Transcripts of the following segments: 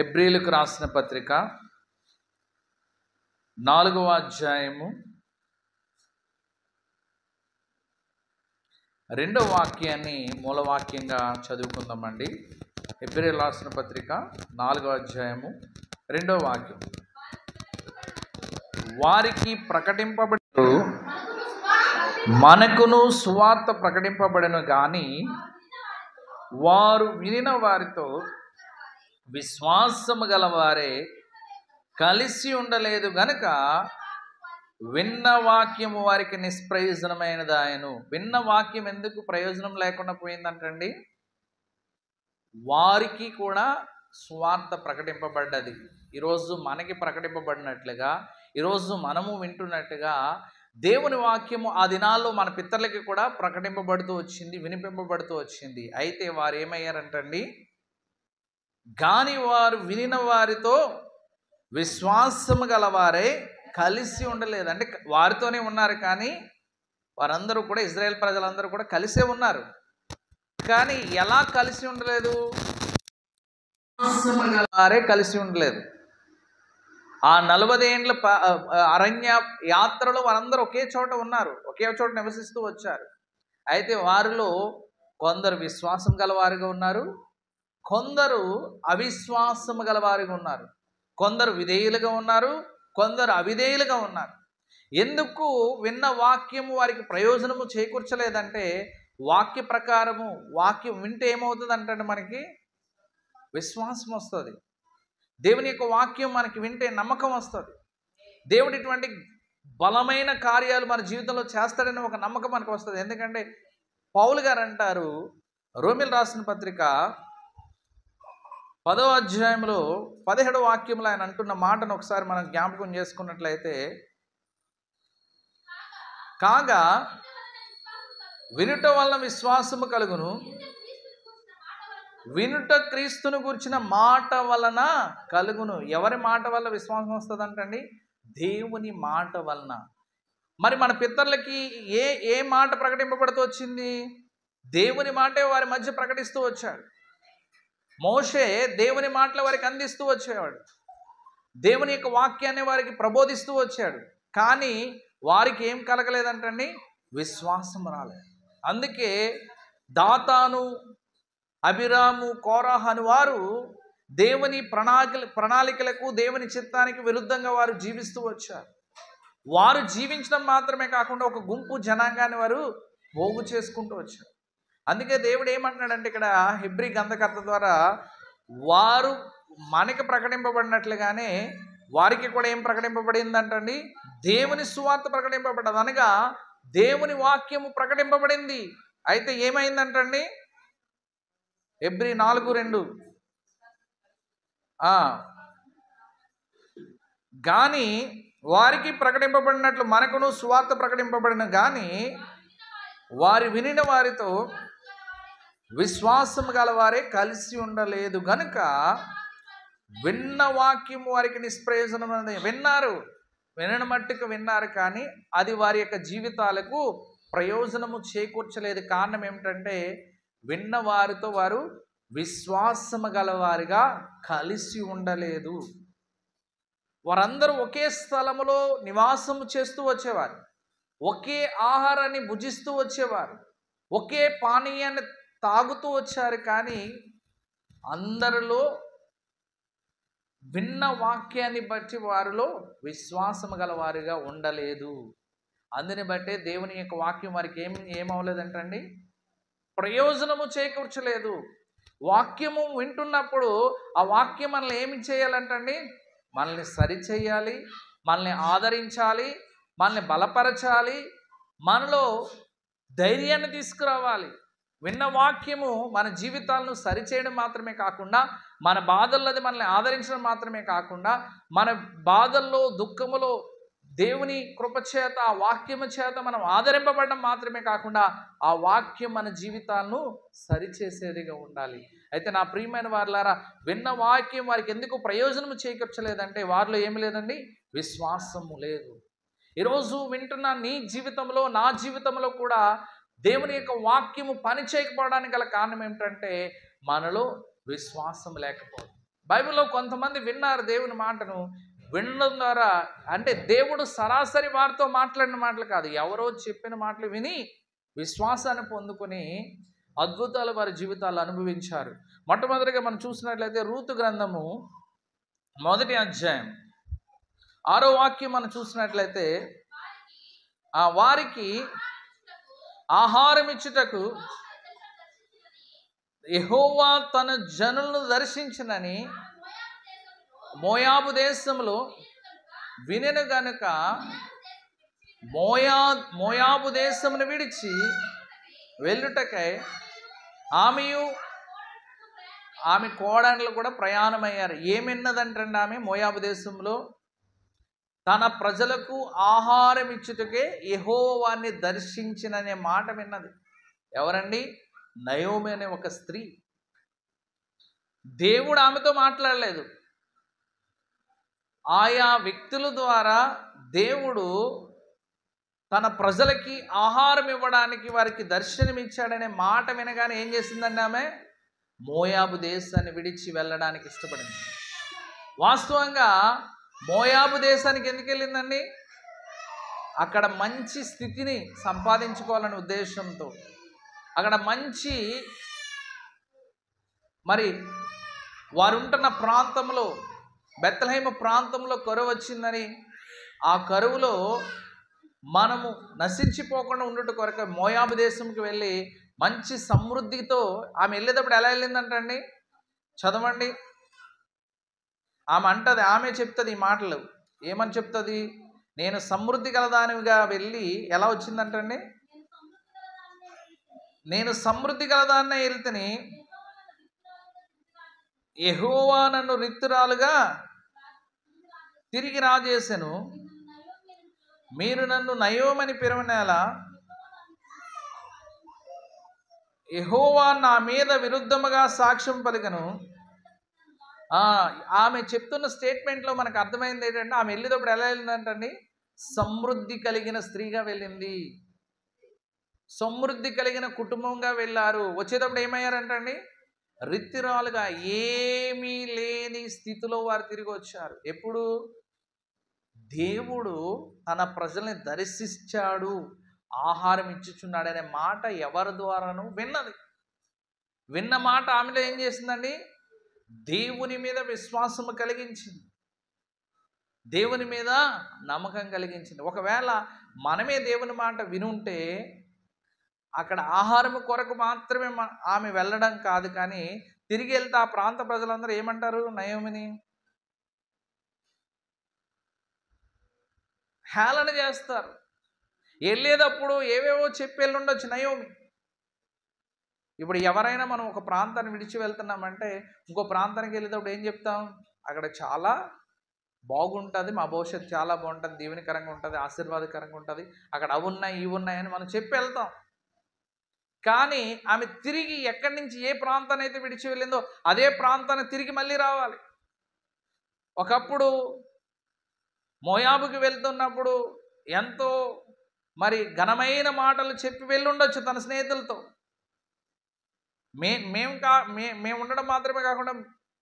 హెబ్రీయులకు రాసిన పత్రిక 4వ అధ్యాయము 2వ వాక్యాన్ని మూలవాక్యంగా చదువుకుందామండి. హెబ్రీయులకు రాసిన పత్రిక 4వ అధ్యాయము 2వ వాక్యం. వారికి ప్రకటింపబడు మనకును సువార్త ప్రకటింపబడను గాని వారు వినిన వారితో విశ్వాసము గల వారే కలిసి ఉండలేదు గనుక విన్న వాక్యము వారికి నిష్ప్రయోజనమైనదాయను. విన్న వాక్యం ఎందుకు ప్రయోజనం లేకుండా పోయిందంటండి? వారికి కూడా సువార్త ప్రకటింపబడ్డది. ఈరోజు మనకి ప్రకటింపబడినట్లుగా, ఈరోజు మనము వింటున్నట్టుగా దేవుని వాక్యము ఆ దినాల్లో మన పితరులకి కూడా ప్రకటింపబడుతూ వచ్చింది, వినిపింపబడుతూ వచ్చింది. అయితే వారు ఏమయ్యారంటండి? గాని వారు వినిన వారితో విశ్వాసము గలవారే కలిసి ఉండలేదు. అంటే వారితోనే ఉన్నారు, కానీ వారందరూ కూడా, ఇజ్రాయేల్ ప్రజలందరూ కూడా కలిసే ఉన్నారు. కానీ ఎలా కలిసి ఉండలేదు? విశ్వాసము గలవారే కలిసి ఉండలేదు. ఆ 40 ఏండ్ల అరణ్య యాత్రలో వారందరూ ఒకే చోట ఉన్నారు, ఒకే చోట నివసిస్తూ వచ్చారు. అయితే వారిలో కొందరు విశ్వాసం గలవారిగా ఉన్నారు, కొందరు అవిశ్వాసము గలవారిగా ఉన్నారు. కొందరు విధేయులుగా ఉన్నారు, కొందరు అవిధేయులుగా ఉన్నారు. ఎందుకు విన్న వాక్యము వారికి ప్రయోజనము చేకూర్చలేదంటే, వాక్య ప్రకారము వాక్యం వింటే ఏమవుతుంది అంటే మనకి విశ్వాసం వస్తుంది. దేవుని యొక్క వాక్యం మనకి వింటే నమ్మకం వస్తుంది. దేవుడు ఇటువంటి బలమైన కార్యాలు మన జీవితంలో చేస్తాడని ఒక నమ్మకం మనకు వస్తుంది. ఎందుకంటే పౌలు గారు అంటారు, రోమీయులకు రాసిన పత్రిక 10వ అధ్యాయంలో 17వ వాక్యంలో ఆయన అంటున్న మాటను ఒకసారి మనం జ్ఞాపకం చేసుకున్నట్లయితే, కాగా వినుట వలన విశ్వాసము కలుగును, వినుట క్రీస్తును గురించిన మాట వలన కలుగును. ఎవరి మాట వల్ల విశ్వాసం వస్తుందంటండి? దేవుని మాట వలన. మరి మన పితరులకి ఏ మాట ప్రకటింపబడుతూ వచ్చింది? దేవుని మాటే వారి మధ్య ప్రకటిస్తూ వచ్చాడు. మోషే దేవుని మాటలు వారికి అందిస్తూ వచ్చేవాడు, దేవుని యొక్క వాక్యాన్ని వారికి ప్రబోధిస్తూ వచ్చాడు. కానీ వారికి ఏం కలగలేదంటండి? విశ్వాసం రాలేదు. అందుకే దాతాను, అబిరాము, కోరాహు అని వారు దేవుని ప్రణాళికలకు, దేవుని చిత్తానికి విరుద్ధంగా వారు జీవిస్తూ వచ్చారు. వారు జీవించడం మాత్రమే కాకుండా ఒక గుంపు జనాంగాన్ని వారు పోగు చేసుకుంటూ వచ్చారు. అందుకే దేవుడు ఏమంటున్నాడంటే ఇక్కడ హెబ్రీ గ్రంథకర్త ద్వారా, వారు మనకి ప్రకటింపబడినట్లుగానే వారికి కూడా ఏం ప్రకటింపబడిందంటండి? దేవుని సువార్త ప్రకటింపబడ్డది. అనగా దేవుని వాక్యము ప్రకటింపబడింది. అయితే ఏమైందంటండి? హెబ్రీ 4:2 గాని వారికి ప్రకటింపబడినట్లు మనకును సువార్త ప్రకటింపబడిన గాని వారి వినిన వారితో విశ్వాసము గలవారే కలిసి ఉండలేదు గనుక విన్న వాక్యం వారికి నిష్ప్రయోజనం. విన్నారు, వినని మట్టుకు విన్నారు, కానీ అది వారి యొక్క జీవితాలకు ప్రయోజనము చేకూర్చలేదు. కారణం ఏమిటంటే విన్న వారితో వారు విశ్వాసము గలవారిగా కలిసి ఉండలేదు. వారందరూ ఒకే స్థలములో నివాసము చేస్తూ వచ్చేవారు, ఒకే ఆహారాన్ని భుజిస్తూ వచ్చేవారు, ఒకే పానీయాన్ని తాగుతూ వచ్చారు. కానీ అందరిలో విన్న వాక్యాన్ని బట్టి వారిలో విశ్వాసము గలవారిగా ఉండలేదు. అందుని బట్టే దేవుని యొక్క వాక్యం వారికి ఏమవలేదంటండి? ప్రయోజనము చేకూర్చలేదు. వాక్యము వింటున్నప్పుడు ఆ వాక్యం మనల్ని ఏమి చేయాలంటండి? మనల్ని సరిచేయాలి, మనల్ని ఆదరించాలి, మనల్ని బలపరచాలి, మనలో ధైర్యాన్ని తీసుకురావాలి. విన్న వాక్యము మన జీవితాలను సరిచేయడం మాత్రమే కాకుండా, మన బాధల్లో మనల్ని ఆదరించడం మాత్రమే కాకుండా, మన బాధల్లో, దుఃఖములో దేవుని కృపచేత, ఆ వాక్యము చేత మనం ఆదరింపబడడం మాత్రమే కాకుండా, ఆ వాక్యం మన జీవితాలను సరిచేసేదిగా ఉండాలి. అయితే నా ప్రియమైన వారులారా, విన్న వాక్యం వారికి ఎందుకు ప్రయోజనం చేకూర్చలేదంటే వారిలో ఏమి లేదండి? విశ్వాసము లేదు. ఈరోజు వింటున్న నీ జీవితంలో, నా జీవితంలో కూడా దేవుని యొక్క వాక్యము పని చేయకపోవడానికి గల కారణం ఏమిటంటే మనలో విశ్వాసం లేకపోవడం. బైబిల్లో కొంతమంది విన్నారు దేవుని మాటను. వినడం ద్వారా అంటే దేవుడు సరాసరి వారితో మాట్లాడిన మాటలు కాదు, ఎవరో చెప్పిన మాటలు విని విశ్వాసాన్ని పొందుకొని అద్భుతాలు వారి జీవితాలు అనుభవించారు. మొట్టమొదటిగా మనం చూసినట్లయితే రూతు గ్రంథము 1వ అధ్యాయం 6వ వాక్యం మనం చూసినట్లయితే, వారికి ఆహారం ఇచ్చుటకు యెహోవా తన జనులను దర్శించినని మోయాబు దేశంలో వినెను గనుక మోయాబు దేశమును విడిచి వెళ్ళుటకై ఆమెయు ఆమె కోడళ్ళు కూడా ప్రయాణమయ్యారు. ఏమిన్నదంటండి ఆమె మోయాబు దేశంలో తన ప్రజలకు ఆహారం ఇచ్చుటకే యెహోవాని దర్శించిననే మాట విన్నది. ఎవరండి? నయోమి అనే ఒక స్త్రీ. దేవుడు ఆమెతో మాట్లాడలేదు, ఆయా వ్యక్తుల ద్వారా దేవుడు తన ప్రజలకి ఆహారం ఇవ్వడానికి వారికి దర్శనమిచ్చాడనే మాట వినగానే ఏం చేసిందండి? ఆమె మోయాబు దేశాన్ని విడిచి వెళ్ళడానికి ఇష్టపడింది. వాస్తవంగా మోయాబు దేశానికి ఎందుకు వెళ్ళిందండి? అక్కడ మంచి స్థితిని సంపాదించుకోవాలనే ఉద్దేశంతో, అక్కడ మంచి మరి వారు ఉంటున్న ప్రాంతంలో బెత్లెహేము ప్రాంతంలో కరువు వచ్చిందని, ఆ కరువులో మనము నశించిపోకుండా ఉండుట కొరకు మోయాబు దేశంకి వెళ్ళి మంచి సమృద్ధితో ఆమె వెళ్ళేటప్పుడు ఎలా వెళ్ళిందంటండి? చదవండి. ఆమె అంటది, ఆమె చెప్తుంది ఈ మాటలు. ఏమని చెప్తుంది? నేను సమృద్ధి గలదానిగా వెళ్ళి ఎలా వచ్చిందంటండి? నేను సమృద్ధి గలదాన్నే వెళ్తేని యెహోవా నన్ను రిక్తురాలుగా తిరిగి రాజేసెను. మీరు నన్ను నయోమని పిలవనేలా యెహోవా నా మీద విరుద్ధముగా సాక్ష్యం పలికెను. ఆమె చెప్తున్న స్టేట్మెంట్లో మనకు అర్థమైంది ఏంటంటే, ఆమె వెళ్ళేటప్పుడు ఎలా వెళ్ళిందంటండి? సమృద్ధి కలిగిన స్త్రీగా వెళ్ళింది, సమృద్ధి కలిగిన కుటుంబంగా వెళ్ళారు. వచ్చేటప్పుడు ఏమయ్యారంటండి? రిత్తిరాలుగా, ఏమీ లేని స్థితిలో వారు తిరిగి వచ్చారు. ఎప్పుడు? దేవుడు తన ప్రజల్ని దర్శించాడు, ఆహారం ఇచ్చుచున్నాడనే మాట ఎవరి ద్వారానూ విన్నది. విన్న మాట ఆమెలో ఏం చేసిందండి? దేవుని మీద విశ్వాసము కలిగించింది, దేవుని మీద నమ్మకం కలిగించింది. ఒకవేళ మనమే దేవుని మాట వినుంటే అక్కడ ఆహారం కొరకు మాత్రమే ఆమె వెళ్ళడం కాదు, కానీ తిరిగి వెళ్తే ఆ ప్రాంత ప్రజలందరూ ఏమంటారు? నయోమిని హేళన చేస్తారు. వెళ్ళేటప్పుడు ఏవేవో చెప్పి వెళ్ళుండొచ్చు నయోమి. ఇప్పుడు ఎవరైనా మనం ఒక ప్రాంతాన్ని విడిచి వెళ్తున్నామంటే ఇంకో ప్రాంతానికి వెళ్ళేటప్పుడు ఏం చెప్తాం? అక్కడ చాలా బాగుంటుంది, మా భవిష్యత్తు చాలా బాగుంటుంది, దీవెనకరంగా ఉంటుంది, ఆశీర్వాదకరంగా ఉంటుంది, అక్కడ అవి ఉన్నాయి ఇవి ఉన్నాయని మనం చెప్పి వెళ్తాం. కానీ ఆమె తిరిగి ఎక్కడి నుంచి ఏ ప్రాంతాన్ని అయితే విడిచి వెళ్ళిందో అదే ప్రాంతాన్ని తిరిగి మళ్ళీ రావాలి. ఒకప్పుడు మోయాబుకి వెళ్తున్నప్పుడు ఎంతో మరి ఘనమైన మాటలు చెప్పి వెళ్ళుండొచ్చు తన స్నేహితులతో. మేము ఉండడం మాత్రమే కాకుండా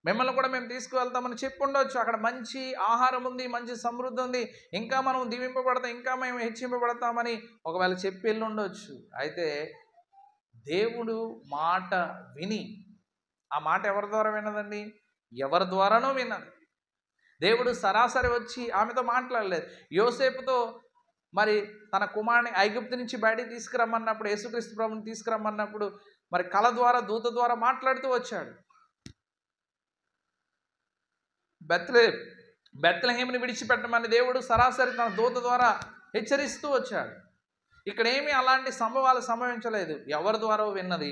మిమ్మల్ని కూడా మేము తీసుకువెళ్తామని చెప్పి ఉండొచ్చు. అక్కడ మంచి ఆహారం ఉంది, మంచి సమృద్ధి ఉంది, ఇంకా మనం దీవింపబడతాం, ఇంకా మేము హెచ్చింపబడతామని ఒకవేళ చెప్పి వెళ్ళి ఉండొచ్చు. అయితే దేవుడు మాట విని, ఆ మాట ఎవరి ద్వారా విన్నదండి? ఎవరి ద్వారానో విన్నది. దేవుడు సరాసరి వచ్చి ఆమెతో మాట్లాడలేదు. యోసేపుతో మరి తన కుమారుని ఐగుప్తు నుంచి బయటికి తీసుకురమ్మన్నప్పుడు, యేసుక్రీస్తు ప్రభుని తీసుకురమ్మన్నప్పుడు మరి కళ ద్వారా దూత ద్వారా మాట్లాడుతూ వచ్చాడు. బెత్లెహేముని విడిచిపెట్టమని దేవుడు సరాసరి తన దూత ద్వారా హెచ్చరిస్తూ వచ్చాడు. ఇక్కడ ఏమీ అలాంటి సంభవాలు సంభవించలేదు. ఎవరి ద్వారా విన్నది?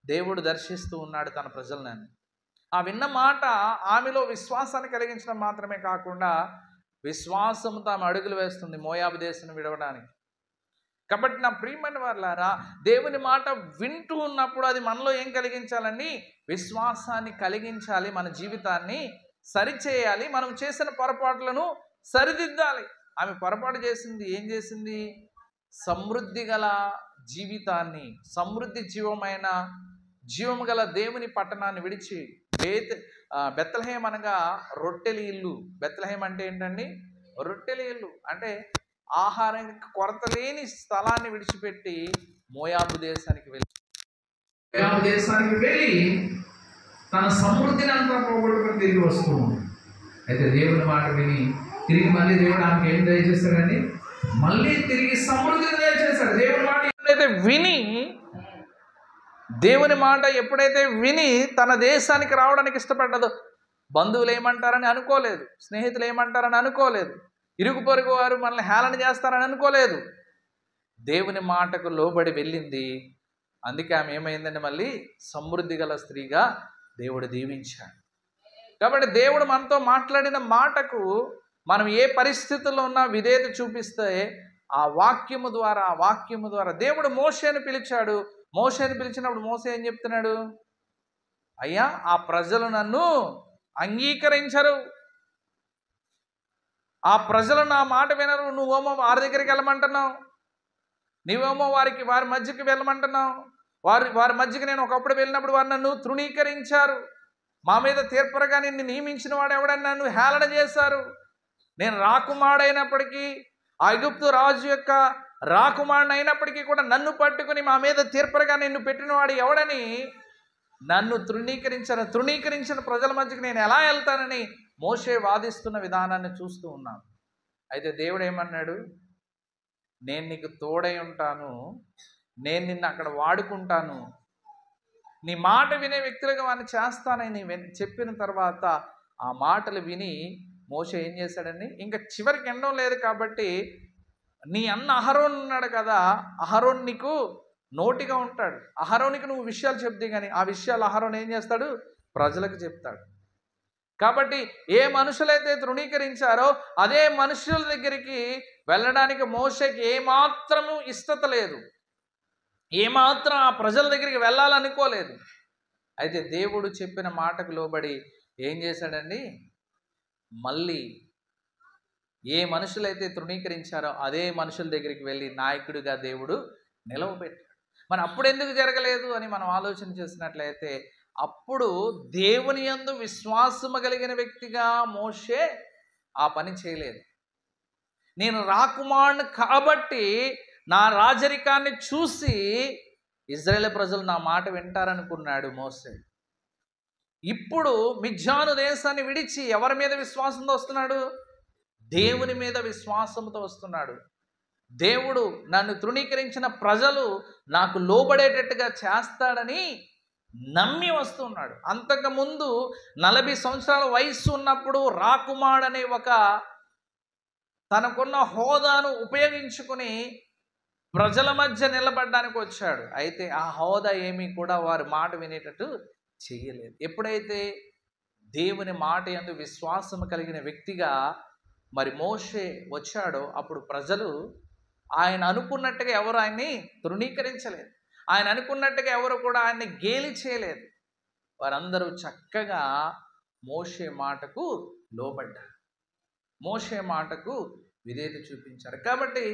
దేవుడు దర్శిస్తూ ఉన్నాడు తన ప్రజలను. ఆ విన్న మాట ఆమెలో విశ్వాసాన్ని కలిగించడం మాత్రమే కాకుండా విశ్వాసంతో ఆమె అడుగులు వేస్తుంది మోయాబు దేశాన్ని విడవడానికి. కాబట్టి నా ప్రియమైన వారలారా, దేవుని మాట వింటూ ఉన్నప్పుడు అది మనలో ఏం కలిగించాలండి? విశ్వాసాన్ని కలిగించాలి, మన జీవితాన్ని సరిచేయాలి, మనం చేసిన పొరపాట్లను సరిదిద్దాలి. ఆమె పొరపాటు చేసింది, ఏం చేసింది? సమృద్ధి గల జీవితాన్ని, సమృద్ధి జీవమైన జీవము గల దేవుని పట్టణాన్ని విడిచి బెత్లెహేం అనగా రొట్టెల ఇల్లు. బెత్లెహేం అంటే ఏంటండి? రొట్టెల ఇల్లు. అంటే ఆహారానికి కొరత లేని స్థలాన్ని విడిచిపెట్టి మోయాబు దేశానికి వెళ్ళి తన సమృద్ధిని అంతా పోగొట్టుకుని తిరిగి వస్తున్నాడు. అయితే దేవుని మాట విని తిరిగి మళ్ళీ దేవుడు ఆమెకి ఏం దయచేస్తాడండి? మళ్ళీ తిరిగి సమృద్ధిని దయచేస్తాడు. దేవుని మాట ఎప్పుడైతే విని తన దేశానికి రావడానికి ఇష్టపడ్డదో, బంధువులు ఏమంటారని అనుకోలేదు, స్నేహితులు ఏమంటారని అనుకోలేదు, ఇరుగు పొరుగు వారు మనల్ని హేళన చేస్తారని అనుకోలేదు. దేవుని మాటకు లోబడి వెళ్ళింది. అందుకే ఆమె ఏమైందండి? మళ్ళీ సమృద్ధి గల స్త్రీగా దేవుడు దీవించాడు. కాబట్టి దేవుడు మనతో మాట్లాడిన మాటకు మనం ఏ పరిస్థితుల్లో ఉన్నా విధేయత చూపిస్తే ఆ వాక్యము ద్వారా దేవుడు మోషేను పిలిచాడు. మోషేను పిలిచినప్పుడు మోషే ఏం చెప్తున్నాడు? అయ్యా, ఆ ప్రజలు నన్ను అంగీకరించరు, ఆ ప్రజలు నా మాట వినరు. నువ్వేమో వారి దగ్గరికి వెళ్ళమంటున్నావు, నువ్వేమో వారి మధ్యకి వెళ్ళమంటున్నావు. వారి మధ్యకి నేను ఒకప్పుడు వెళ్ళినప్పుడు వారు నన్ను తృణీకరించారు. మా మీద తీర్పరగా నిన్ను నియమించిన వాడు ఎవడని నన్ను హేళన చేశారు. నేను రాకుమారుడైనప్పటికీ, ఐగుప్తు రాజు యొక్క రాకుమారుడు అయినప్పటికీ కూడా నన్ను పట్టుకుని మా మీద తీర్పరగా నిన్ను పెట్టినవాడు ఎవడని నన్ను తృణీకరించిన ప్రజల మధ్యకి నేను ఎలా వెళ్తానని మోషే వాదిస్తున్న విధానాన్ని చూస్తూ ఉన్నాను. అయితే దేవుడు ఏమన్నాడు? నేను నీకు తోడై ఉంటాను, నేను నిన్ను అక్కడ వాడుకుంటాను, నీ మాట వినే వ్యక్తులుగా వాడిని చేస్తానని చెప్పిన తర్వాత ఆ మాటలు విని మోషే ఏం చేశాడని, ఇంకా చివరికి ఎండం లేదు కాబట్టి నీ అన్న అహరోన్ ఉన్నాడు కదా, అహరోన్ నీకు నోటిగా ఉంటాడు, అహరోనికి నువ్వు విషయాలు చెప్తే కానీ ఆ విషయాలు అహరోన్ ఏం చేస్తాడు? ప్రజలకు చెప్తాడు. కాబట్టి ఏ మనుషులైతే తృణీకరించారో అదే మనుషుల దగ్గరికి వెళ్ళడానికి మోషేకి ఏమాత్రము ఇష్టత లేదు, ఏమాత్రం ఆ ప్రజల దగ్గరికి వెళ్ళాలనుకోలేదు. అయితే దేవుడు చెప్పిన మాటకు లోబడి ఏం చేశాడండి? మళ్ళీ ఏ మనుషులైతే తృణీకరించారో అదే మనుషుల దగ్గరికి వెళ్ళి నాయకుడిగా దేవుడు నిలవబెట్టాడు. మరి అప్పుడు ఎందుకు జరగలేదు అని మనం ఆలోచన చేసినట్లయితే, అప్పుడు దేవుని యందు విశ్వాసము కలిగిన వ్యక్తిగా మోషే ఆ పని చేయలేదు. నేను రాకుమారుని కాబట్టి నా రాజరికాన్ని చూసి ఇజ్రాయేల్ ప్రజలు నా మాట వింటారనుకున్నాడు మోషే. ఇప్పుడు మిద్యాను దేశాన్ని విడిచి ఎవరి మీద విశ్వాసంతో వస్తున్నాడు? దేవుని మీద విశ్వాసంతో వస్తున్నాడు. దేవుడు నన్ను తృణీకరించిన ప్రజలు నాకు లోబడేటట్టుగా చేస్తాడని నమ్మి వస్తున్నాడు. అంతకుముందు 40 సంవత్సరాల వయస్సు ఉన్నప్పుడు రాకుమారుడు అనే ఒక తనకున్న హోదాను ఉపయోగించుకుని ప్రజల మధ్య నిలబడడానికి వచ్చాడు. అయితే ఆ హోదా ఏమీ కూడా వారి మాట వినేటట్టు చేయలేదు. ఎప్పుడైతే దేవుని మాట యందు విశ్వాసము కలిగిన వ్యక్తిగా మరి మోషే వచ్చాడో అప్పుడు ప్రజలు ఆయన అనుకున్నట్టుగా ఎవరు ఆయన్ని తృణీకరించలేదు, ఆయన అనుకున్నట్టుగా ఎవరు కూడా ఆయన్ని గేలి చేయలేదు. వారందరూ చక్కగా మోషే మాటకు లోబడ్డారు, మోషే మాటకు విధేయత చూపించారు. కాబట్టి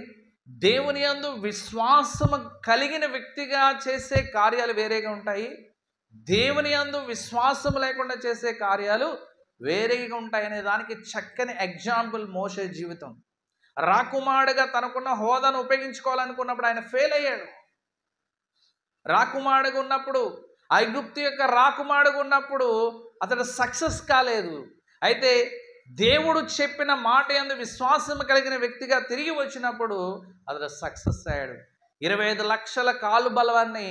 దేవుని యందు విశ్వాసము కలిగిన వ్యక్తిగా చేసే కార్యాలు వేరేగా ఉంటాయి, దేవుని యందు విశ్వాసం లేకుండా చేసే కార్యాలు వేరేగా ఉంటాయి అనే దానికి చక్కని ఎగ్జాంపుల్ మోషే జీవితం. రాకుమారుడుగా తనకున్న హోదాను ఉపయోగించుకోవాలనుకున్నప్పుడు ఆయన ఫెయిల్ అయ్యాడు. రాకుమారుడుగా ఉన్నప్పుడు, ఐగుప్తు యొక్క రాకుమారుడుగా ఉన్నప్పుడు అతడు సక్సెస్ కాలేదు. అయితే దేవుడు చెప్పిన మాట యందు విశ్వాసం కలిగిన వ్యక్తిగా తిరిగి వచ్చినప్పుడు అతడు సక్సెస్ అయ్యాడు. 25 లక్షల కాలు బలాన్ని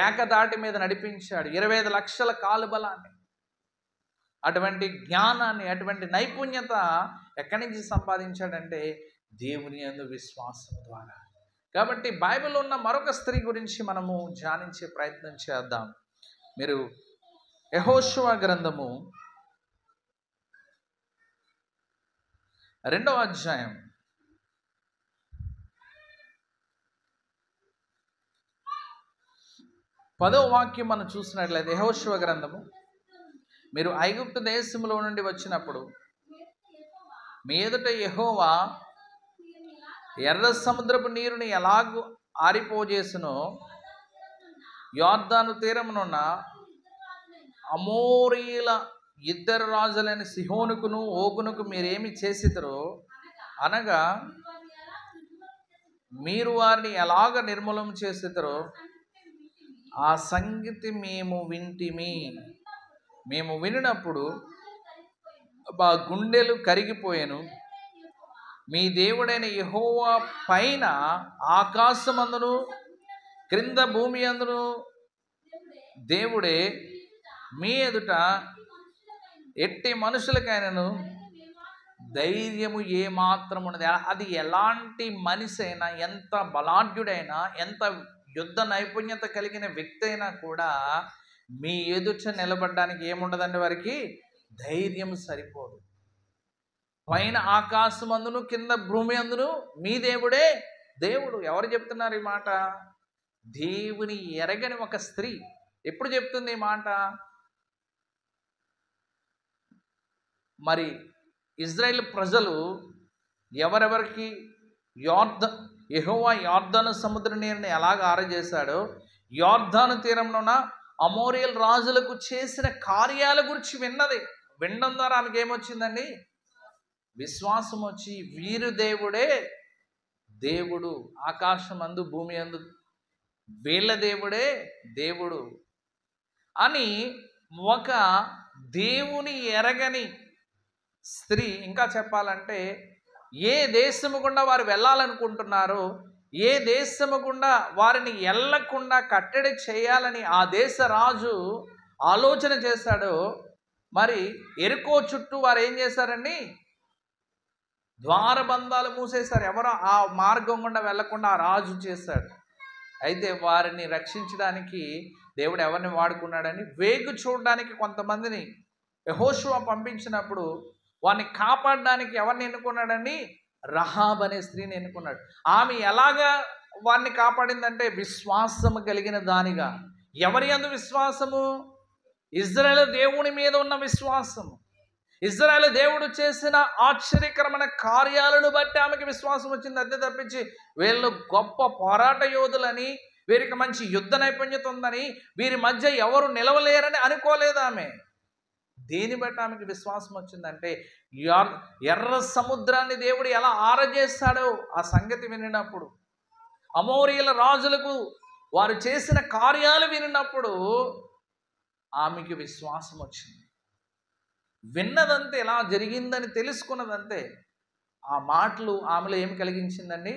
ఏకదాటి మీద నడిపించాడు. 25 లక్షల కాలు బలాన్ని, అటువంటి జ్ఞానాన్ని, అటువంటి నైపుణ్యత ఎక్కడి నుంచి సంపాదించాడంటే దేవుని యందు విశ్వాసం ద్వారా. కాబట్టి బైబిల్లో ఉన్న మరొక స్త్రీ గురించి మనము ధ్యానించే ప్రయత్నం చేద్దాం. మీరు యెహోషువ గ్రంథము 2వ అధ్యాయం 10వ వాక్యం మనం చూసినట్లయితే, యెహోషువ గ్రంథము, మీరు ఐగుప్తు దేశంలో నుండి వచ్చినప్పుడు మీ ఎదుట యెహోవా ఎర్ర సముద్రపు నీరుని ఎలాగూ ఆరిపోజేసునో యొర్దాను తీరమునున్న అమోరీల ఇద్దరు రాజులైన సిహోనుకును ఓగునుకు మీరేమి చేసిద్దరో అనగా మీరు వారిని ఎలాగ నిర్మూలన చేసిద్దరో ఆ సంగతి మేము వింటిమి. మేము వినినప్పుడు మా గుండెలు కరిగిపోయాను. మీ దేవుడైన యెహోవా పైన ఆకాశమందును క్రింద భూమి అందును దేవుడే మీ ఎదుట ఎట్టి మనుషులకైనను ధైర్యము ఏమాత్రం ఉన్నది. అది ఎలాంటి మనిషి అయినా, ఎంత బలాఢ్యుడైనా, ఎంత యుద్ధ నైపుణ్యత కలిగిన వ్యక్తి అయినా కూడా మీ ఎదుట నిలబడడానికి ఏముండదండి, వారికి ధైర్యం సరిపోదు. పైన ఆకాశం అందును కింద భూమి అందును మీ దేవుడే దేవుడు. ఎవరు చెప్తున్నారు ఈ మాట? దేవుని ఎరగని ఒక స్త్రీ ఎప్పుడు చెప్తుంది ఈ మాట? మరి ఇజ్రాయేల్ ప్రజలు ఎవరెవరికి యెహోవా యొర్దాను సముద్ర నీరుని ఎలాగ ఆరజేశాడో, యొర్దాను తీరంలోన అమోరియల్ రాజులకు చేసిన కార్యాల గురించి వినడం ద్వారా ఆమెకి ఏమొచ్చిందండి? విశ్వాసం వచ్చి వీరు దేవుడే దేవుడు, ఆకాశం అందు భూమి అందు వీళ్ళ దేవుడే దేవుడు అని ఒక దేవుని ఎరగని స్త్రీ, ఇంకా చెప్పాలంటే ఏ దేశము గుండా వారు వెళ్ళాలనుకుంటున్నారో, ఏ దేశము గుండా వారిని వెళ్ళకుండా కట్టడి చేయాలని ఆ దేశ రాజు ఆలోచన చేశాడో, మరి ఎరుకో చుట్టూ వారు ఏం చేశారండి? ద్వారబంధాలు మూసేశారు. ఎవరో ఆ మార్గం గుండా వెళ్లకుండా ఆ రాజు చేశాడు. అయితే వారిని రక్షించడానికి దేవుడు ఎవరిని వాడుకున్నాడని వేగు చూడడానికి కొంతమందిని యెహోషువ పంపించినప్పుడు వారిని కాపాడడానికి ఎవరిని ఎన్నుకున్నాడండి? రహాబ్ అనే స్త్రీని ఎన్నుకున్నాడు. ఆమె ఎలాగా వారిని కాపాడిందంటే విశ్వాసము కలిగిన దానిగా. ఎవరి యందు విశ్వాసము? ఇజ్రాయేలు దేవుని మీద ఉన్న విశ్వాసము. ఇజ్రాయేలు దేవుడు చేసిన ఆశ్చర్యకరమైన కార్యాలను బట్టి ఆమెకి విశ్వాసం వచ్చింది. అంతే తప్పించి వీళ్ళు గొప్ప పోరాట యోధులని, వీరికి మంచి యుద్ధ నైపుణ్యత ఉందని, వీరి మధ్య ఎవరు నిలవలేరని అనుకోలేదు ఆమె. దేని బట్టి ఆమెకి విశ్వాసం వచ్చిందంటే ఎర్ర సముద్రాన్ని దేవుడు ఎలా ఆరజేస్తాడో ఆ సంగతి వినినప్పుడు, అమోరీల రాజులకు వారు చేసిన కార్యాలు వినినప్పుడు ఆమెకి విశ్వాసం వచ్చింది. విన్నదంతే, ఎలా జరిగిందని తెలుసుకున్నదంతే. ఆ మాటలు ఆమెలో ఏమి కలిగించిందండి?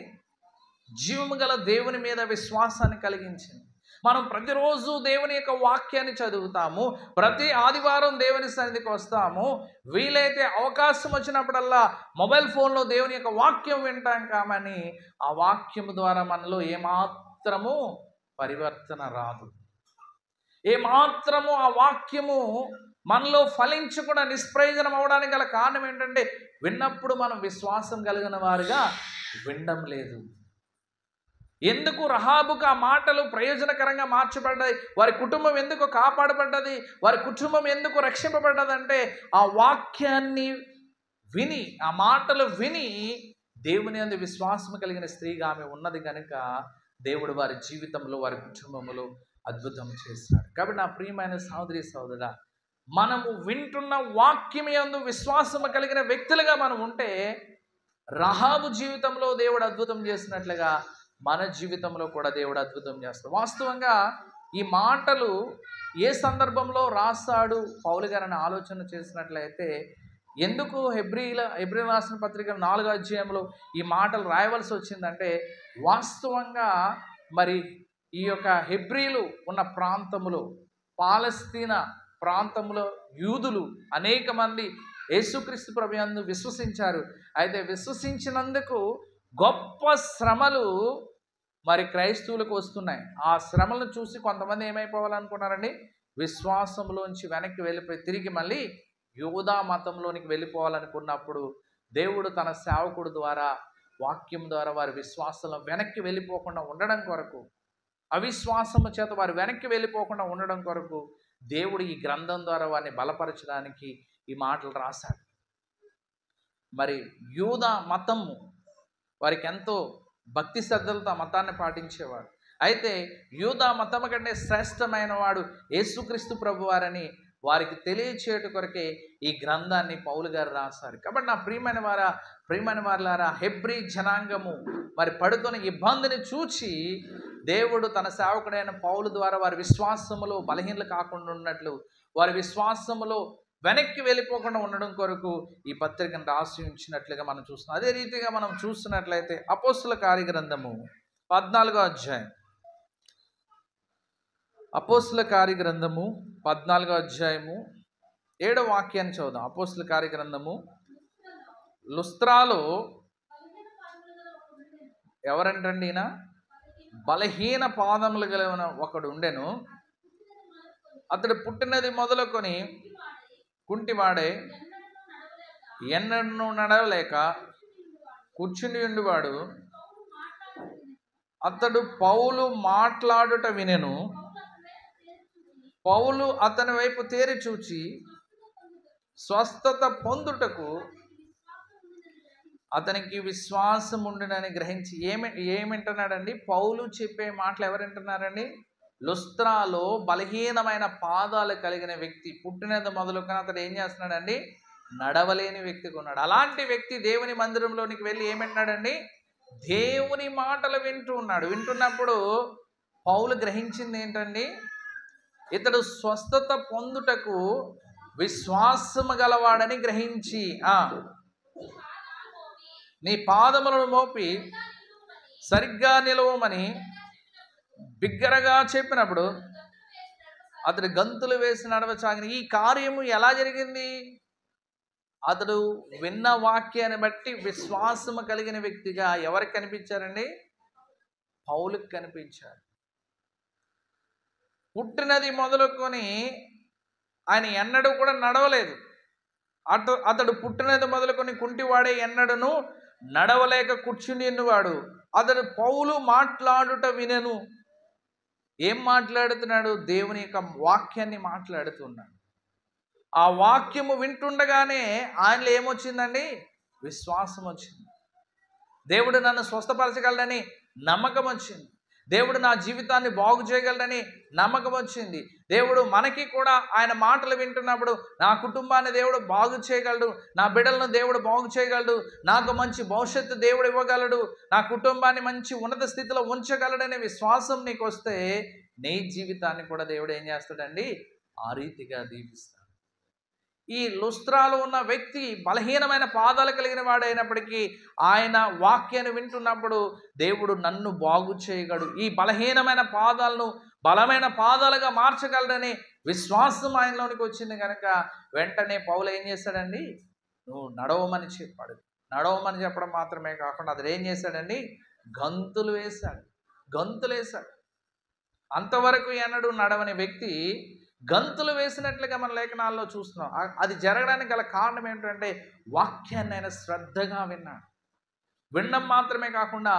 జీవము గల దేవుని మీద విశ్వాసాన్ని కలిగించింది. మనం ప్రతిరోజు దేవుని యొక్క వాక్యాన్ని చదువుతాము, ప్రతి ఆదివారం దేవుని సన్నిధికి వస్తాము, వీలైతే అవకాశం వచ్చినప్పుడల్లా మొబైల్ ఫోన్లో దేవుని యొక్క వాక్యం వింటాం. కామని ఆ వాక్యము ద్వారా మనలో ఏమాత్రము పరివర్తన రాదు. ఏమాత్రము ఆ వాక్యము మనలో ఫలించకుండా నిష్ప్రయోజనం అవడానికి గల కారణం ఏంటంటే విన్నప్పుడు మనం విశ్వాసం కలిగిన వారుగా వినడం లేదు. ఎందుకు రహాబుకు ఆ మాటలు ప్రయోజనకరంగా మార్చబడ్డాయి? వారి కుటుంబం ఎందుకు కాపాడబడ్డది? వారి కుటుంబం ఎందుకు రక్షింపబడ్డదంటే ఆ వాక్యాన్ని విని, ఆ మాటలు విని దేవుని యందు విశ్వాసం కలిగిన స్త్రీగా ఆమె ఉన్నది కనుక దేవుడు వారి జీవితంలో, వారి కుటుంబంలో అద్భుతం చేస్తాడు. కాబట్టి నా ప్రియమైన సహోదరి సహోదరుడా, మనము వింటున్న వాక్యం యందు విశ్వాసం కలిగిన వ్యక్తులుగా మనం ఉంటే రహాబు జీవితంలో దేవుడు అద్భుతం చేసినట్లుగా మన జీవితంలో కూడా దేవుడు అద్భుతం చేస్తాడు. వాస్తవంగా ఈ మాటలు ఏ సందర్భంలో రాస్తాడు పౌలు గారిని ఆలోచన చేసినట్లయితే, ఎందుకు హెబ్రీల రాసిన పత్రిక 4వ అధ్యాయంలో ఈ మాటలు రాయవలసి వచ్చిందంటే, వాస్తవంగా మరి ఈ యొక్క హెబ్రీలు ఉన్న ప్రాంతములో, పాలస్తీనా ప్రాంతంలో యూదులు అనేక మంది యేసుక్రీస్తు ప్రభువును విశ్వసించారు. అయితే విశ్వసించినందుకు గొప్ప శ్రమలు మరి క్రైస్తవులకు వస్తున్నాయి. ఆ శ్రమలను చూసి కొంతమంది ఏమైపోవాలనుకున్నారండి? విశ్వాసంలోంచి వెనక్కి వెళ్ళిపోయి తిరిగి మళ్ళీ యూదా మతంలోనికి వెళ్ళిపోవాలనుకున్నప్పుడు దేవుడు తన సేవకుడు ద్వారా, వాక్యం ద్వారా వారి విశ్వాసంలో వెనక్కి వెళ్ళిపోకుండా ఉండడం కొరకు, అవిశ్వాసము చేత వారు వెనక్కి వెళ్ళిపోకుండా ఉండడం కొరకు దేవుడు ఈ గ్రంథం ద్వారా వారిని బలపరచడానికి ఈ మాటలు రాశాడు. మరి యూదా మతము వారికి ఎంతో భక్తి శ్రద్ధలతో మతాన్ని పాటించేవారు. అయితే యూదా మతము కంటే శ్రేష్టమైన వాడు యేసుక్రీస్తు ప్రభువారని వారికి తెలియచేయట కొరకే ఈ గ్రంథాన్ని పౌలు గారు రాశారు. కాబట్టి నా ప్రియమైన వారులారా, హెబ్రీ జనాంగము మరి పడుతున్న ఇబ్బందిని చూచి దేవుడు తన సేవకుడైన పౌలు ద్వారా వారి విశ్వాసములో బలహీనలు కాకుండా ఉన్నట్లు, వారి విశ్వాసములో వెనక్కి వెళ్ళిపోకుండా ఉండడం కొరకు ఈ పత్రికను రాసి ఉంచినట్లుగా మనం చూస్తున్నాం. అదే రీతిగా మనం చూస్తున్నట్లయితే అపోస్తుల కార్యగ్రంథము 14వ అధ్యాయం, అపోస్తుల కార్యగ్రంథము 14వ అధ్యాయము 7వ వాక్యాన్ని చదువుదాం. అపోస్తుల కార్యగ్రంథము, లుస్త్రాలో ఎవరంటండి ఈయన? బలహీన పాదములు కలిగిన ఒకడు ఉండెను. అతడు పుట్టినది మొదలుకొని కుంటివాడే, ఎన్నడూ నడవలేక కూర్చుని ఉండివాడు. అతడు పౌలు మాట్లాడుట వినెను. పౌలు అతని వైపు తేరి చూచి స్వస్థత పొందుటకు అతనికి విశ్వాసం ఉండునని గ్రహించి ఏమింటున్నాడండి? పౌలు చెప్పే మాటలు ఎవరింటున్నారండి? లుస్త్రాలో బలహీనమైన పాదాలు కలిగిన వ్యక్తి, పుట్టినది మొదలుకొని అతడు ఏం చేస్తున్నాడండి? నడవలేని వ్యక్తిగా ఉన్నాడు. అలాంటి వ్యక్తి దేవుని మందిరంలోనికి వెళ్ళి ఏమంటున్నాడండి? దేవుని మాటలు వింటూ ఉన్నాడు. వింటున్నప్పుడు పౌలు గ్రహించింది ఏంటండి? ఇతడు స్వస్థత పొందుటకు విశ్వాసము గలవాడని గ్రహించి, నీ పాదములను మోపి సరిగ్గా నిలవమని బిగ్గరగా చెప్పినప్పుడు అతడు గంతులు వేసి నడవసాగిన. ఈ కార్యము ఎలా జరిగింది? అతడు విన్న వాక్యాన్ని బట్టి విశ్వాసము కలిగిన వ్యక్తిగా ఎవరికి కనిపించారండి? పౌలుకి కనిపించారు. పుట్టినది మొదలుకొని ఆయన ఎన్నడూ కూడా నడవలేదు. అతడు పుట్టినది మొదలుకొని కుంటివాడే, ఎన్నడను నడవలేక కూర్చుని ఉన్నవాడు. అతడు పౌలు మాట్లాడుట వినెను. ఏం మాట్లాడుతున్నాడు? దేవుని యొక్క వాక్యాన్ని మాట్లాడుతున్నాడు. ఆ వాక్యము వింటుండగానే ఆయనలో ఏమొచ్చిందండి? విశ్వాసం వచ్చింది. దేవుడు నన్ను స్వస్థపరచగలడని నమ్మకం వచ్చింది. దేవుడు నా జీవితాన్ని బాగు చేయగలడని నమ్మకం వచ్చింది. దేవుడు మనకి కూడా ఆయన మాటలు వింటున్నప్పుడు నా కుటుంబాన్ని దేవుడు బాగు చేయగలడు, నా బిడ్డలను దేవుడు బాగు చేయగలడు, నాకు మంచి భవిష్యత్తు దేవుడు ఇవ్వగలడు, నా కుటుంబాన్ని మంచి ఉన్నత స్థితిలో ఉంచగలడనే విశ్వాసం నీకు వస్తే నీ జీవితాన్ని కూడా దేవుడు ఏం చేస్తాడండి? ఆ రీతిగా దీవిస్తాడు. ఈ లుస్త్రాలో ఉన్న వ్యక్తి బలహీనమైన పాదాలు కలిగిన వాడైనప్పటికీ ఆయన వాక్యాన్ని వింటున్నప్పుడు దేవుడు నన్ను బాగు చేయగలడు, ఈ బలహీనమైన పాదాలను బలమైన పాదాలుగా మార్చగలడని విశ్వాసం ఆయనలోనికి వచ్చింది కనుక వెంటనే పౌలు ఏం చేశాడండి? నువ్వు నడవమని చెప్పాడు. నడవమని చెప్పడం మాత్రమే కాకుండా అతడు ఏం చేశాడండి? గంతులు వేశాడు. అంతవరకు ఎన్నడూ నడవని వ్యక్తి గంతులు వేసినట్లుగా మన లేఖనాల్లో చూస్తున్నాం. అది జరగడానికి గల కారణం ఏంటంటే వాక్యాన్ని ఆయన శ్రద్ధగా విన్నాడు. వినడం మాత్రమే కాకుండా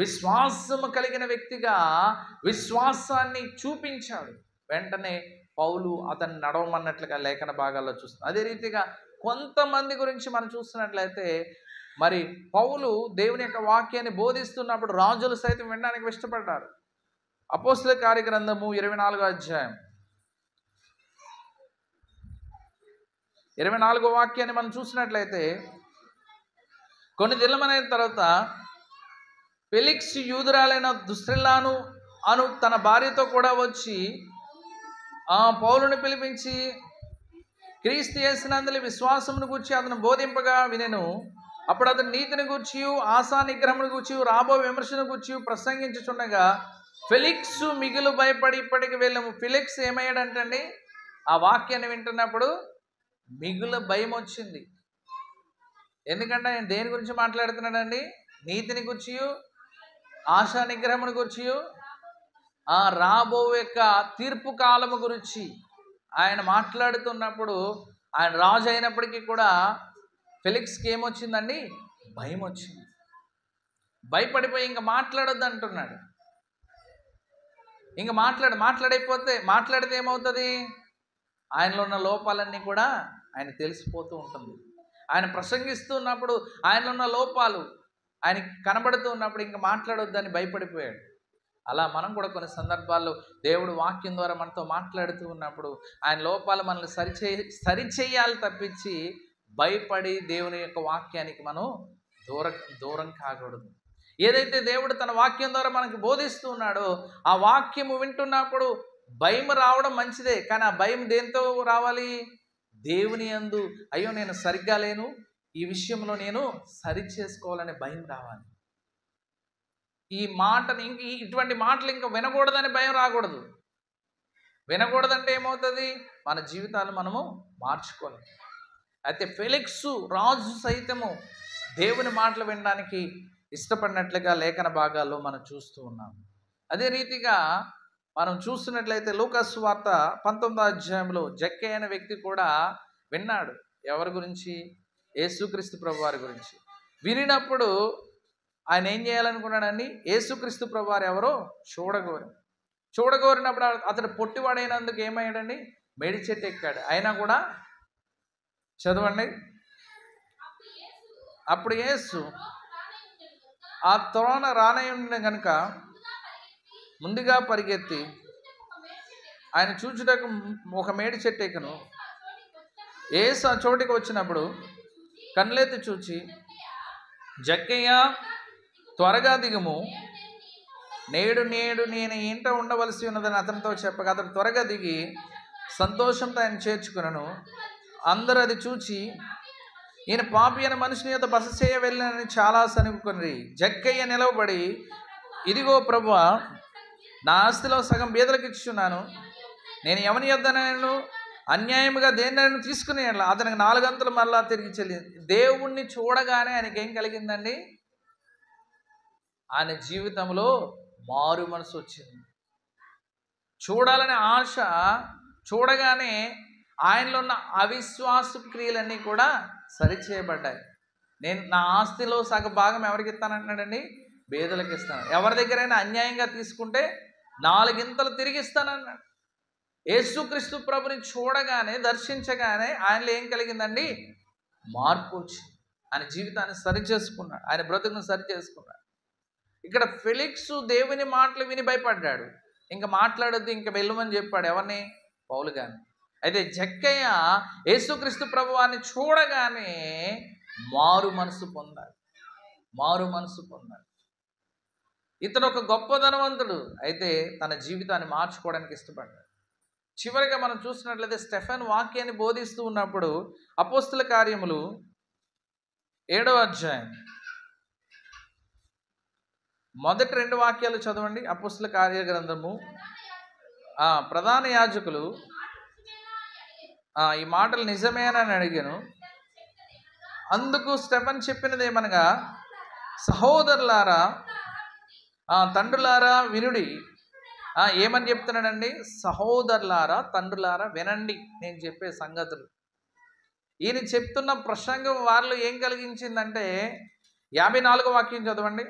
విశ్వాసము కలిగిన వ్యక్తిగా విశ్వాసాన్ని చూపించాడు. వెంటనే పౌలు అతన్ని నడవమన్నట్లుగా లేఖన భాగాల్లో చూస్తున్నాం. అదే రీతిగా కొంతమంది గురించి మనం చూస్తున్నట్లయితే మరి పౌలు దేవుని యొక్క వాక్యాన్ని బోధిస్తున్నప్పుడు రాజులు సైతం వినడానికి ఇష్టపడ్డారు. అపోస్తుల కార్యగ్రంథము 24వ అధ్యాయం 24వ వాక్యాన్ని మనం చూసినట్లయితే, కొన్ని దినములైన తర్వాత ఫెలిక్స్ యూదురాలైన దుస్సిల్లాను అను తన భార్యతో కూడా వచ్చి పౌలుని పిలిపించి క్రీస్తు యేసునందలి విశ్వాసమును గూర్చి అతను బోధింపగా వినెను. అప్పుడు అతను నీతిని గూర్చి, ఆశా నిగ్రహమును గూర్చి, రాబో విమర్శను గూర్చి ప్రసంగించుచుండగా ఫెలిక్స్ మిగులు భయపడి ఇప్పటికి వెళ్ళాము. ఫెలిక్స్ ఏమయ్యాడంటండి? ఆ వాక్యాన్ని వింటున్నప్పుడు మిగులు భయం వచ్చింది. ఎందుకంటే ఆయన దేని గురించి మాట్లాడుతున్నాడండి? నీతిని గురించి, ఆశా నిగ్రహమును గురించి, రాబో యొక్క తీర్పు కాలము గురించి ఆయన మాట్లాడుతున్నప్పుడు ఆయన రాజు అయినప్పటికీ కూడా ఫెలిక్స్కి ఏమొచ్చిందండి? భయం వచ్చింది. భయపడిపోయి ఇంకా మాట్లాడొద్దు అంటున్నాడు. ఇంకా మాట్లాడితే ఏమవుతుంది? ఆయనలో ఉన్న లోపాలన్నీ కూడా ఆయన తెలిసిపోతూ ఉంటుంది. ఆయన ప్రసంగిస్తున్నప్పుడు ఆయనలో ఉన్న లోపాలు ఆయనకి కనబడుతూ ఉన్నప్పుడు ఇంకా మాట్లాడొద్దని భయపడిపోయాడు. అలా మనం కూడా కొన్ని సందర్భాల్లో దేవుడు వాక్యం ద్వారా మనతో మాట్లాడుతూ ఉన్నప్పుడు ఆయన లోపాలు మనల్ని సరిచేయాలి తప్పించి భయపడి దేవుని యొక్క వాక్యానికి మనం దూరం కాకూడదు. ఏదైతే దేవుడు తన వాక్యం ద్వారా మనకి బోధిస్తూ ఉన్నాడో ఆ వాక్యము వింటున్నప్పుడు భయం రావడం మంచిదే, కానీ ఆ భయం దేంతో రావాలి? దేవుని యందు అయ్యో నేను సరిగ్గా లేను, ఈ విషయంలో నేను సరి చేసుకోవాలనే భయం రావాలి. ఈ మాటని ఇటువంటి మాటలు ఇంకా వినకూడదని భయం రాకూడదు. వినకూడదంటే ఏమవుతుంది? మన జీవితాలు మనము మార్చుకోవాలి. అయితే ఫెలిక్సు రాజు సైతము దేవుని మాటలు వినడానికి ఇష్టపడినట్లుగా లేఖన భాగాల్లో మనం చూస్తూ ఉన్నాం. అదే రీతిగా మనం చూస్తున్నట్లయితే లూకా సువార్త 19వ అధ్యాయంలో జక్కయ్య అనే వ్యక్తి కూడా విన్నాడు. ఎవరి గురించి? యేసుక్రీస్తు ప్రభువారి గురించి. వినినప్పుడు ఆయన ఏం చేయాలనుకున్నాడండి? యేసుక్రీస్తు ప్రభువారు ఎవరో చూడగోరినప్పుడు అతడు పొట్టివాడైనందుకు ఏమయ్యాడండి? మేడి చెట్టు ఎక్కాడు. అయినా కూడా చదవండి. అప్పుడు యేసు ఆ త్రోన రానయ్యుండిన గనుక ముందుగా పరిగెత్తి ఆయన చూచుటకు ఒక మేడి చెట్టు ఎక్కను. యేసు ఆ చోటికి వచ్చినప్పుడు కళ్ళెత్తి చూచి, జక్కయ్య త్వరగా దిగుము, నేడు నేను ఇంట ఉండవలసి ఉన్నదని అతనితో చెప్పగా అతను త్వరగా దిగి సంతోషంతో ఆయన చేర్చుకున్నాను. అందరూ అది చూచి ఈయన పాపి అనే మనిషిని యొక్క బస చేయ వెళ్ళినని చాలా సనుకుని జక్కయ్య నిలవబడి, ఇదిగో ప్రభువా, నా ఆస్తిలో సగం బీదలకు ఇచ్చుచున్నాను. నేను ఎవని యొద్దనైనను అన్యాయముగా దేన్నైనా తీసుకుని అతనికి 4 అంతలు మరలా తిరిగి చెల్లి. దేవుణ్ణి చూడగానే ఆయనకి ఏం కలిగిందండి? ఆయన జీవితంలో మారు మనసు వచ్చింది. చూడాలనే ఆశ చూడగానే ఆయనలో ఉన్న అవిశ్వాస క్రియలన్నీ కూడా సరిచేయబడ్డాయి. నేను నా ఆస్తిలో సగ భాగం ఎవరికి ఇస్తానంటున్నాడండి? బేదలకు ఇస్తాను. ఎవరి దగ్గరైనా అన్యాయంగా తీసుకుంటే 4 గింతలు తిరిగి ఇస్తానన్నాడు. యేసుక్రీస్తు ప్రభుని చూడగానే దర్శించగానే ఆయనలో ఏం కలిగిందండి? మార్పు వచ్చింది. ఆయన జీవితాన్ని సరిచేసుకున్నాడు, ఆయన బ్రతుకును సరిచేసుకున్నాడు. ఇక్కడ ఫెలిక్సు దేవుని మాటలు విని భయపడ్డాడు. ఇంకా మాట్లాడొద్దు, ఇంకా వెళ్ళమని చెప్పాడు. ఎవరిని? పౌలు గారిని. అయితే జక్కయ్య యేసుక్రీస్తు ప్రభువాన్ని చూడగానే మారు మనసు పొందాడు. ఇతను ఒక గొప్ప ధనవంతుడు, అయితే తన జీవితాన్ని మార్చుకోవడానికి ఇష్టపడ్డాడు. చివరిగా మనం చూసినట్లయితే స్టెఫెన్ వాక్యాన్ని బోధిస్తూ ఉన్నప్పుడు అపోస్తుల కార్యములు 7వ అధ్యాయం మొదటి 2 వాక్యాలు చదవండి. అపోస్తుల కార్య గ్రంథము. ప్రధాన యాజకులు ఈ మాటలు నిజమేనని అడిగాను. అందుకు స్టెఫెన్ చెప్పినది ఏమనగా, సహోదరులారా, తండ్రులారా వినుడి. ఏమని చెప్తున్నాడండి? సహోదరులారా, తండ్రులారా వినండి నేను చెప్పే సంగతులు. ఈయన చెప్తున్న ప్రసంగం వారిలో ఏం కలిగించిందంటే, 54వ వాక్యం చదవండి.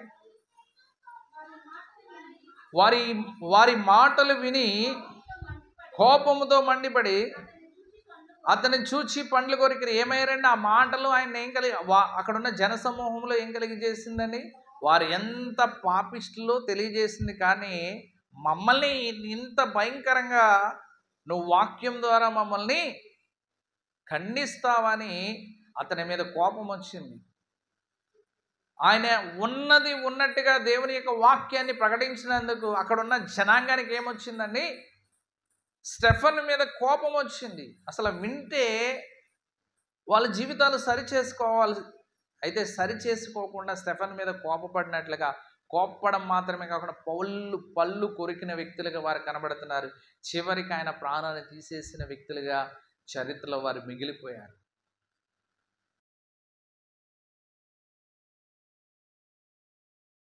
వారి మాటలు విని కోపముతో మండిపడి అతన్ని చూచి పండ్లు కొరికిరి. ఏమయ్యారండి? ఆ మాటలు ఆయన ఏం అక్కడున్న జనసమూహంలో ఏం కలిగజేసిందని? వారు ఎంత పాపిష్టులో తెలియజేసింది. కానీ మమ్మల్ని ఇంత భయంకరంగా నువ్వు వాక్యం ద్వారా మమ్మల్ని ఖండిస్తావని అతని మీద కోపం వచ్చింది. ఆయన ఉన్నది ఉన్నట్టుగా దేవుని యొక్క వాక్యాన్ని ప్రకటించినందుకు అక్కడున్న జనాంగానికి ఏమొచ్చిందండి? స్టెఫెన్ మీద కోపం వచ్చింది. అసలు వింటే వాళ్ళ జీవితాలు సరిచేసుకోవాలి, అయితే సరిచేసుకోకుండా స్టెఫెన్ మీద కోపపడినట్లుగా, కోప్పడం మాత్రమే కాకుండా పళ్ళు కొరికిన వ్యక్తులుగా వారు కనబడుతున్నారు. చివరికి ఆయన ప్రాణాన్ని తీసేసిన వ్యక్తులుగా చరిత్రలో వారు మిగిలిపోయారు.